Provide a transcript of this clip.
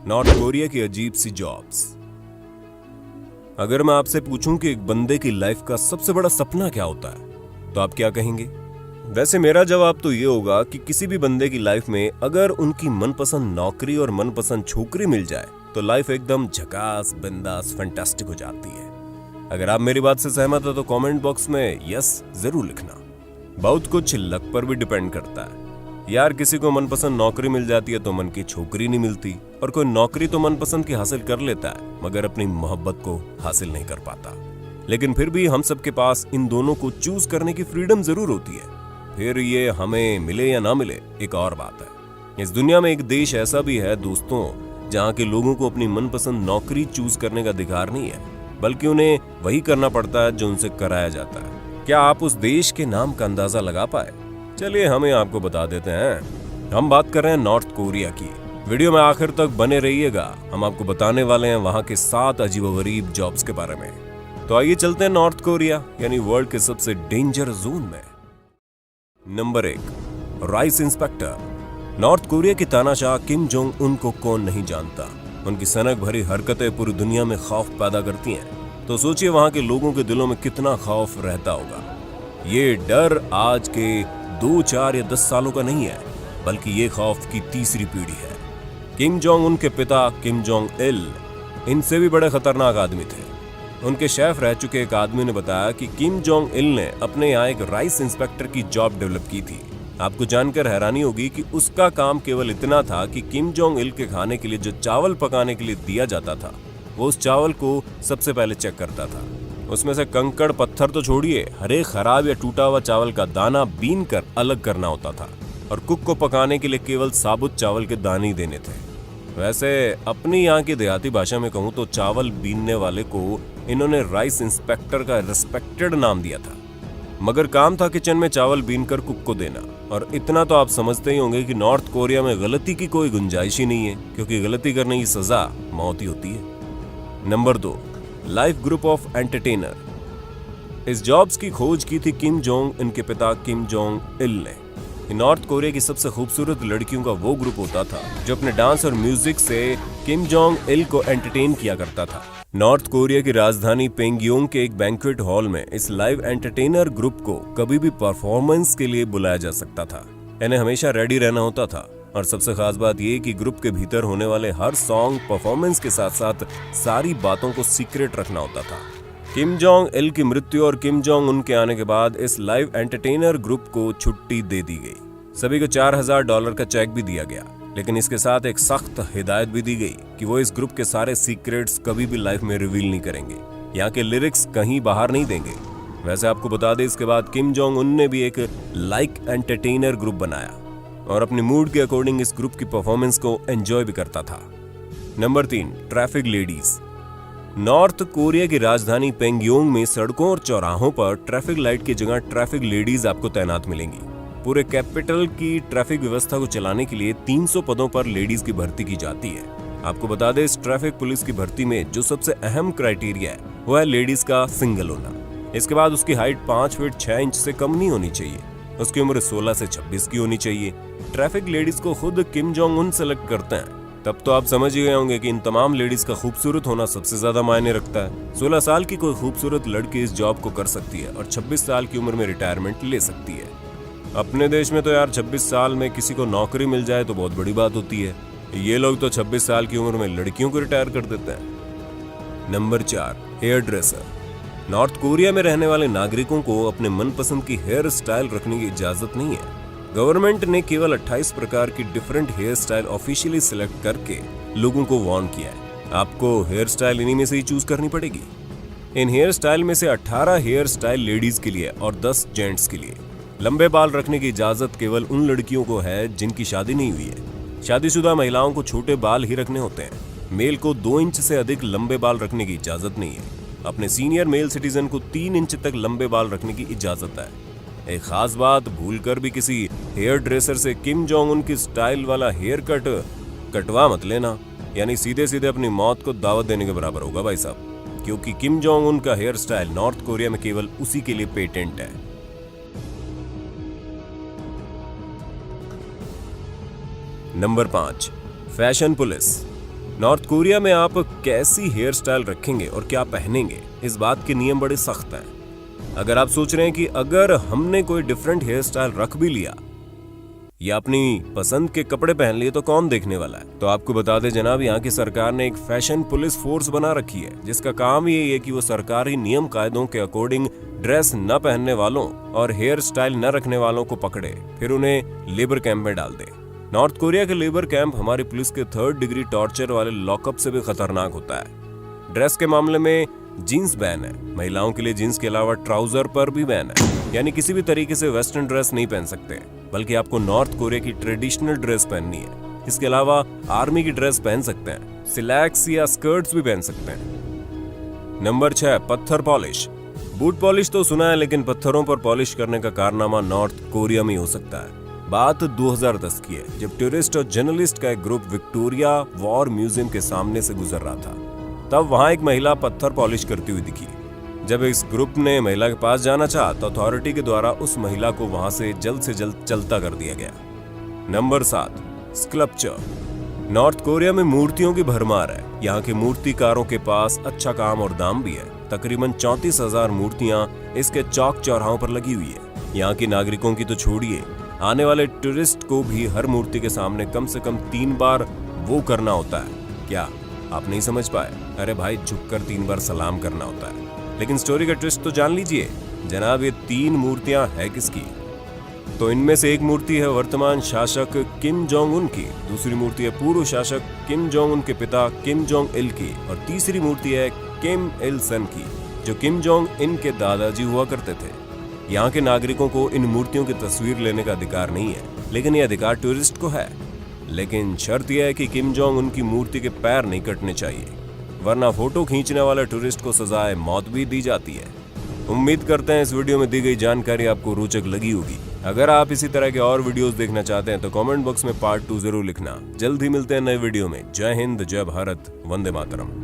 North Korea की अजीब सी jobs. अगर मैं आपसे पूछूं कि एक बंदे की लाइफ का सबसे बड़ा सपना क्या होता है तो आप क्या कहेंगे? वैसे मेरा जवाब तो ये होगा कि किसी भी बंदे की लाइफ में अगर उनकी मनपसंद नौकरी और मनपसंद छोकरी मिल जाए तो लाइफ एकदम झकास, बिंदास, फैंटास्टिक हो जाती है। अगर आप मेरी बात से सहमत हो तो कमेंट बॉक्स में यस जरूर लिखना। बहुत कुछ लक पर भी डिपेंड करता है यार। किसी को मनपसंद नौकरी मिल जाती है तो मन की छोकरी नहीं मिलती, और कोई नौकरी तो मनपसंद की हासिल कर लेता है मगर अपनी मोहब्बत को हासिल नहीं कर पाता। लेकिन फिर भी हम सबके पास इन दोनों को चूज करने की फ्रीडम जरूर होती है। फिर ये हमें मिले या ना मिले एक और बात है। इस दुनिया में एक देश ऐसा भी है दोस्तों जहाँ के लोगों को अपनी मनपसंद नौकरी चूज करने का अधिकार नहीं है, बल्कि उन्हें वही करना पड़ता है जो उनसे कराया जाता है। क्या आप उस देश के नाम का अंदाजा लगा पाए? चलिए हमें आपको बता देते हैं। हम बात कर रहे हैं नॉर्थ कोरिया की। वीडियो में आखिर तक बने रहिएगा, हम आपको बताने वाले हैं वहां के 7 अजीबोगरीब जॉब्स के बारे में। तो आइए चलते हैं नॉर्थ कोरिया यानी वर्ल्ड के सबसे डेंजर जोन में। Number 1, rice inspector. North Korea की तानाशाह किम जोंग उन को कौन नहीं जानता। उनकी सनक भरी हरकतें पूरी दुनिया में खौफ पैदा करती हैं। तो सोचिए वहां के लोगों के दिलों में कितना खौफ रहता होगा। ये डर आज के 2, 4 या 10 सालों का नहीं है, बल्कि ये खौफ की तीसरी पीढ़ी है। किम जोंग उन के पिता किम जोंग इल इनसे भी बड़े खतरनाक आदमी थे। उनके शेफ रह चुके एक आदमी ने बताया कि किम जोंग इल ने अपने यहाँ एक राइस इंस्पेक्टर की जॉब डेवलप की थी। आपको जानकर हैरानी होगी कि उसका काम केवल इतना था कि किम जोंग इल के खाने के लिए जो चावल पकाने के लिए दिया जाता था वो उस चावल को सबसे पहले चेक करता था। उसमें से कंकड़ पत्थर तो छोड़िए, हर एक खराब या टूटा हुआ चावल का दाना बीन कर अलग करना होता था, और कुक को पकाने के लिए केवल साबुत चावल के दाने ही देने थे। वैसे अपनी यहाँ की देहाती भाषा में कहूँ तो चावल बीनने वाले को इन्होंने राइस इंस्पेक्टर का रिस्पेक्टेड नाम दिया था, मगर काम था किचन में चावल बीन कर कुक को देना। और इतना तो आप समझते ही होंगे कि नॉर्थ कोरिया में गलती की कोई गुंजाइश ही नहीं है, क्योंकि गलती करने की सजा मौत ही होती है। Number 2, life group of entertainer. इस जॉब्स की खोज की थी किम जोंग इनके पिता किम जोंग इल ने। नॉर्थ कोरिया की सबसे खूबसूरत लड़कियों का वो ग्रुप होता था जो अपने डांस और म्यूजिक से किम जोंग इल को एंटरटेन किया करता था। नॉर्थ कोरिया की राजधानी पेंगयोंग के एक बैंक्वेट हॉल में इस लाइव एंटरटेनर ग्रुप को कभी भी परफॉर्मेंस के लिए बुलाया जा सकता था। इन्हें हमेशा रेडी रहना होता था, और सबसे खास बात यह कि ग्रुप के भीतर होने वाले हर सॉन्ग परफॉर्मेंस के साथ साथ सारी बातों को सीक्रेट रखना होता था। किम जोंग इल की मृत्यु और किम जोंग उन के आने के बाद इस लाइव एंटरटेनर ग्रुप को छुट्टी दे दी गई। सभी को $4000 का चेक भी दिया गया, लेकिन इसके साथ एक सख्त हिदायत भी दी गई कि वो इस ग्रुप के सारे सीक्रेट्स कभी भी लाइफ में रिवील नहीं करेंगे। यहाँ के लिरिक्स कहीं बाहर नहीं देंगे। वैसे आपको बता दें, इसके बाद किम जोंग उन ने भी एक लाइक एंटरटेनर ग्रुप बनाया और अपने मूड के अकॉर्डिंग इस ग्रुप की परफॉर्मेंस को एंजॉय भी करता था। Number 3, traffic ladies. North Korea की राजधानी पेंगयोंग में सड़कों और चौराहों पर ट्रैफिक लाइट की जगह ट्रैफिक लेडीज आपको तैनात मिलेंगी। पूरे कैपिटल की ट्रैफिक व्यवस्था को चलाने के लिए 300 पदों पर लेडीज की भर्ती की जाती है। आपको बता दें, इस ट्रैफिक पुलिस की भर्ती में जो सबसे अहम क्राइटेरिया है वो है लेडीज का सिंगल होना। इसके बाद उसकी हाइट 5 फीट 6 इंच से कम नहीं होनी चाहिए। उसकी उम्र 16 से 26 की होनी चाहिए। ट्रैफिक लेडीज को खुद किम जोंग उन सेलेक्ट करते हैं। तब तो आप समझ ही गए होंगे कि इन तमाम लेडीज का खूबसूरत होना सबसे ज्यादा मायने रखता है। 16 साल की कोई खूबसूरत लड़की इस जॉब को कर सकती है और 26 साल की उम्र में रिटायरमेंट ले सकती है। अपने देश में तो यार 26 साल में किसी को नौकरी मिल जाए तो बहुत बड़ी बात होती है। ये लोग तो 26 साल की उम्र में लड़कियों को रिटायर कर देते हैं। Number 4, hairdresser. North Korea में रहने वाले नागरिकों को अपने मनपसंद की हेयर स्टाइल रखने की इजाजत नहीं है। गवर्नमेंट ने केवल 28 प्रकार की different hairstyle officially select करके लोगों को वार्न किया है। आपको हेयर स्टाइल इन्हीं में से ही चूज करनी पड़ेगी। इन हेयर स्टाइल में से 18 हेयर स्टाइल लेडीज के लिए और 10 जेंट्स के लिए। लंबे बाल रखने की इजाजत केवल उन लड़कियों को है जिनकी शादी नहीं हुई है। शादीशुदा महिलाओं को छोटे बाल ही रखने होते हैं। मेल को 2 इंच से अधिक लंबे बाल रखने की इजाजत नहीं है। अपने सीनियर मेल सिटीजन को 3 इंच तक लंबे बाल रखने की इजाजत है। एक खास बात, भूलकर भी किसी हेयर ड्रेसर से किम जोंग उन की स्टाइल वाला हेयर कट कटवा मत लेना, यानी सीधे सीधे अपनी मौत को दावत देने के बराबर होगा भाई साहब, क्योंकि किम जोंग उन का हेयर स्टाइल नॉर्थ कोरिया में केवल उसी के लिए पेटेंट है। Number 5, fashion police. North Korea में आप कैसी हेयर स्टाइल रखेंगे और क्या पहनेंगे, इस बात के नियम बड़े सख्त हैं। अगर आप सोच रहे हैं कि अगर हमने कोई डिफरेंट हेयर स्टाइल रख भी लिया या अपनी पसंद के कपड़े पहन लिए तो कौन देखने वाला है, तो आपको बता दें जनाब, यहाँ की सरकार ने एक फैशन पुलिस फोर्स बना रखी है जिसका काम यही है कि वो सरकारी नियम कायदों के अकॉर्डिंग ड्रेस न पहनने वालों और हेयर स्टाइल न रखने वालों को पकड़े, फिर उन्हें लेबर कैंप में डाल दे। नॉर्थ कोरिया के लेबर कैंप हमारी पुलिस के 3rd डिग्री टॉर्चर वाले लॉकअप से भी खतरनाक होता है। ड्रेस के मामले में जीन्स बैन है, महिलाओं के लिए जीन्स के अलावा ट्राउजर पर भी बैन है, यानी किसी भी तरीके से वेस्टर्न ड्रेस नहीं पहन सकते, बल्कि आपको नॉर्थ कोरिया की ट्रेडिशनल ड्रेस पहननी है। इसके अलावा आर्मी की ड्रेस पहन सकते हैं, सिलैक्स या स्कर्ट्स भी पहन सकते हैं। नंबर 6, पत्थर पॉलिश। बूट पॉलिश तो सुना है, लेकिन पत्थरों पर पॉलिश करने का कारनामा नॉर्थ कोरिया में हो सकता है। बात 2010 की है, जब टूरिस्ट और जर्नलिस्ट का एक ग्रुप विक्टोरिया वॉर म्यूजियम के सामने से गुजर रहा था। तब वहां एक महिला पत्थर पॉलिश करती हुई दिखी। जब इस ग्रुप ने महिला के पास जाना चाहा तो अथॉरिटी के द्वारा उस महिला को वहां से जल्द चलता कर दिया गया। Number 7, sculpture. नॉर्थ कोरिया में मूर्तियों की भरमार है। यहाँ के मूर्तिकारों के पास अच्छा काम और दाम भी है। तकरीबन 34,000 मूर्तियां इसके चौक चौराहों पर लगी हुई है। यहाँ के नागरिकों की तो छोड़िए, आने वाले टूरिस्ट को भी हर मूर्ति के सामने कम से कम 3 बार वो करना होता है। क्या आप नहीं समझ पाए? अरे भाई, झुककर 3 बार सलाम करना होता है। लेकिन स्टोरी का ट्विस्ट तो जान लीजिए जनाब, ये 3 मूर्तियां है किसकी? तो इनमें से एक मूर्ति है वर्तमान शासक किम जोंग उन की, दूसरी मूर्ति है पूर्व शासक किम जोंग उन के पिता किम जोंग इल की, और तीसरी मूर्ति है किम इल सन की, जो किम जोंग इन के दादाजी हुआ करते थे। यहाँ के नागरिकों को इन मूर्तियों की तस्वीर लेने का अधिकार नहीं है, लेकिन ये अधिकार टूरिस्ट को है। लेकिन शर्त यह है कि किम जोंग उनकी मूर्ति के पैर नहीं कटने चाहिए, वरना फोटो खींचने वाले टूरिस्ट को सजाए मौत भी दी जाती है। उम्मीद करते हैं इस वीडियो में दी गई जानकारी आपको रोचक लगी होगी। अगर आप इसी तरह के और वीडियोस देखना चाहते हैं तो कमेंट बॉक्स में पार्ट 2 जरूर लिखना। जल्द ही मिलते हैं नए वीडियो में। जय हिंद, जय भारत, वंदे मातरम।